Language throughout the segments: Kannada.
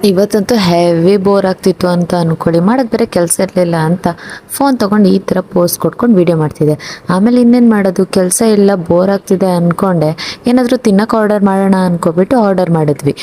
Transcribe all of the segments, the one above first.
ಇವತ್ತಂತೂ ಹೆವಿ ಬೋರ್ ಆಗ್ತಿತ್ತು ಅಂತ ಅನ್ಕೊಳ್ಳಿ, ಮಾಡೋದು ಬೇರೆ ಕೆಲಸ ಇರಲಿಲ್ಲ ಅಂತ ಫೋನ್ ತೊಗೊಂಡು ಈ ಥರ ಪೋಸ್ ಕೊಟ್ಕೊಂಡು ವೀಡಿಯೋ ಮಾಡ್ತಿದ್ದೆ. ಆಮೇಲೆ ಇನ್ನೇನು ಮಾಡೋದು, ಕೆಲಸ ಇಲ್ಲ, ಬೋರ್ ಆಗ್ತಿದೆ ಅಂದ್ಕೊಂಡೆ ಏನಾದರೂ ತಿನ್ನೋಕೆ ಆರ್ಡರ್ ಮಾಡೋಣ ಅಂದ್ಕೊಬಿಟ್ಟು ಆರ್ಡರ್ ಮಾಡಿದ್ವಿ.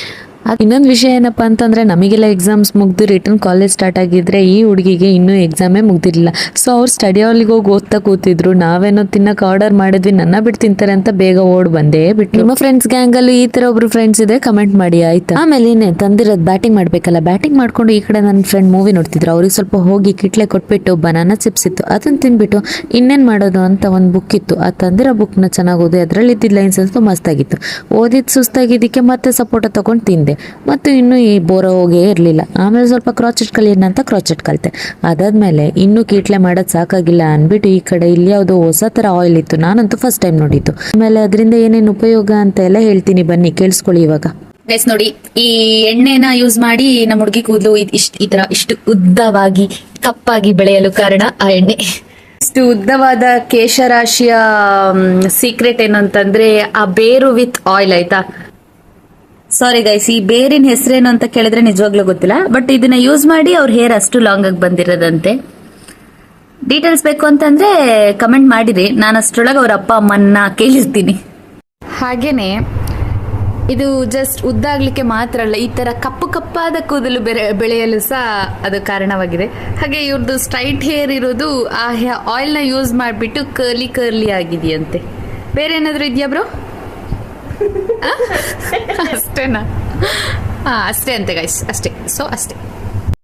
ಇನ್ನೊಂದು ವಿಷಯ ಏನಪ್ಪ ಅಂತಂದರೆ, ನಮಗೆಲ್ಲ ಎಕ್ಸಾಮ್ಸ್ ಮುಗ್ದು ರಿಟರ್ನ್ ಕಾಲೇಜ್ ಸ್ಟಾರ್ಟ್ ಆಗಿದ್ರೆ ಈ ಹುಡುಗಿಗೆ ಇನ್ನೂ ಎಕ್ಸಾಮೇ ಮುಗ್ದಿರಲಿಲ್ಲ. ಸೊ ಅವ್ರು ಸ್ಟಡಿ ಹಾಲಿಗೆ ಹೋಗಿ ಓದ್ತಾ ಕೂತಿದ್ರು. ನಾವೇನೋ ತಿನ್ನಕ್ಕೆ ಆರ್ಡರ್ ಮಾಡಿದ್ವಿ, ನನ್ನ ಬಿಟ್ಟು ತಿಂತಾರೆ ಅಂತ ಬೇಗ ಓಡ್ ಬಂದೇ ಬಿಟ್ಟು. ನಿಮ್ಮ ಫ್ರೆಂಡ್ಸ್ ಗ್ಯಾಂಗಲ್ಲಿ ಈ ಥರ ಒಬ್ರು ಫ್ರೆಂಡ್ಸ್ ಇದೆ, ಕಮೆಂಟ್ ಮಾಡಿ ಆಯ್ತಾ. ಆಮೇಲೆ ಇನ್ನೇ ತಂದಿರೋದು ಬ್ಯಾಟಿಂಗ್ ಮಾಡಬೇಕಲ್ಲ, ಬ್ಯಾಟಿಂಗ್ ಮಾಡ್ಕೊಂಡು ಈ ಕಡೆ ನನ್ನ ಫ್ರೆಂಡ್ ಮೂವಿ ನೋಡ್ತಿದ್ರು. ಅವ್ರಿಗೆ ಸ್ವಲ್ಪ ಹೋಗಿ ಕಿಟ್ಲೆ ಕೊಟ್ಬಿಟ್ಟು ಬನಾನಾ ಚಿಪ್ಸ್ ಇತ್ತು ಅದನ್ನು ತಿನ್ಬಿಟ್ಟು ಇನ್ನೇನು ಮಾಡೋದು ಅಂತ ಒಂದು ಬುಕ್ ಇತ್ತು, ಆ ತಂದಿರೋ ಬುಕ್ನ ಚೆನ್ನಾಗಿ ಓದಿ ಅದರಲ್ಲಿ ಇದ್ದಿದ್ದ ಲೈನ್ಸ್ ಅಂತೂ ಮಸ್ತಾಗಿತ್ತು. ಓದಿದ್ದು ಸುಸ್ತಾಗಿದ್ದಕ್ಕೆ ಮತ್ತೆ ಸಪೋಟ ತಗೊಂಡು ತಿಂದೆ. ಮತ್ತು ಇನ್ನೂ ಈ ಬೋರ ಹೋಗೇ ಇರಲಿಲ್ಲ. ಆಮೇಲೆ ಸ್ವಲ್ಪ ಕ್ರಾಚೆಟ್ ಕಲಿಯೋಣ ಅಂತ ಕ್ರಾಚೆಟ್ ಕಲಿತೆ. ಅದಾದ್ಮೇಲೆ ಇನ್ನೂ ಕೀಟ್ಲೆ ಮಾಡೋದು ಸಾಕಾಗಿಲ್ಲ ಅಂದ್ಬಿಟ್ಟು ಈ ಕಡೆ ಇಲ್ಲಿ ಯಾವುದೋ ಹೊಸ ಥರ ಆಯಿಲ್ ಇತ್ತು, ನಾನಂತೂ ಫಸ್ಟ್ ಟೈಮ್ ನೋಡಿದ್ದು. ಆಮೇಲೆ ಅದರಿಂದ ಏನೇನು ಉಪಯೋಗ ಅಂತ ಎಲ್ಲ ಹೇಳ್ತೀನಿ, ಬನ್ನಿ ಕೇಳಿಸ್ಕೊಳ್ಳಿ ಇವಾಗ. ಗೈಸ್ ನೋಡಿ, ಈ ಎಣ್ಣೆನ ಯೂಸ್ ಮಾಡಿ ನಮ್ಮ ಹುಡುಗಿ ಕೂದಲು ಇಷ್ಟು ಉದ್ದವಾಗಿ ಕಪ್ಪಾಗಿ ಬೆಳೆಯಲು ಕಾರಣ ಆ ಎಣ್ಣೆ. ಇಷ್ಟು ಉದ್ದವಾದ ಕೇಶರಾಶಿಯ ಸೀಕ್ರೆಟ್ ಏನು ಅಂತಂದ್ರೆ ಆ ಬೇರು ವಿತ್ ಆಯಿಲ್. ಆಯ್ತಾ, ಸಾರಿ ಗೈಸ್, ಈ ಬೇರಿನ ಹೆಸರೇನು ಅಂತ ಕೇಳಿದ್ರೆ ನಿಜವಾಗ್ಲೂ ಗೊತ್ತಿಲ್ಲ. ಬಟ್ ಇದನ್ನ ಯೂಸ್ ಮಾಡಿ ಅವ್ರ ಹೇರ್ ಅಷ್ಟು ಲಾಂಗ್ ಆಗಿ ಬಂದಿರೋದಂತೆ. ಡೀಟೇಲ್ಸ್ ಬೇಕು ಅಂತಂದ್ರೆ ಕಮೆಂಟ್ ಮಾಡಿರಿ, ನಾನು ಅಷ್ಟರೊಳಗೆ ಅವ್ರ ಅಪ್ಪ ಅಮ್ಮನ್ನ ಕೇಳಿರ್ತೀನಿ. ಹಾಗೇನೆ ಇದು ಜಸ್ಟ್ ಉದ್ದಾಗ್ಲಿಕ್ಕೆ ಮಾತ್ರ ಅಲ್ಲ, ಈ ತರ ಕಪ್ಪು ಕಪ್ಪಾದ ಕೂದಲು ಬೆಳೆಯಲು ಸಹ ಅದು ಕಾರಣವಾಗಿದೆ. ಹಾಗೆ ಇವ್ರದ್ದು ಸ್ಟ್ರೈಟ್ ಹೇರ್ ಇರೋದು ಆ ಆಯಿಲ್ನ ಯೂಸ್ ಮಾಡಿಬಿಟ್ಟು ಕರ್ಲಿ ಆಗಿದೆಯಂತೆ. ಬೇರೆ ಏನಾದರೂ ಇದೆಯಾ ಬ್ರೋ? ಅಷ್ಟೇನಾ? ಅಷ್ಟೇ ಅಂತೆ ಗೈಸ್, ಅಷ್ಟೇ. ಸೊ ಅಷ್ಟೇ.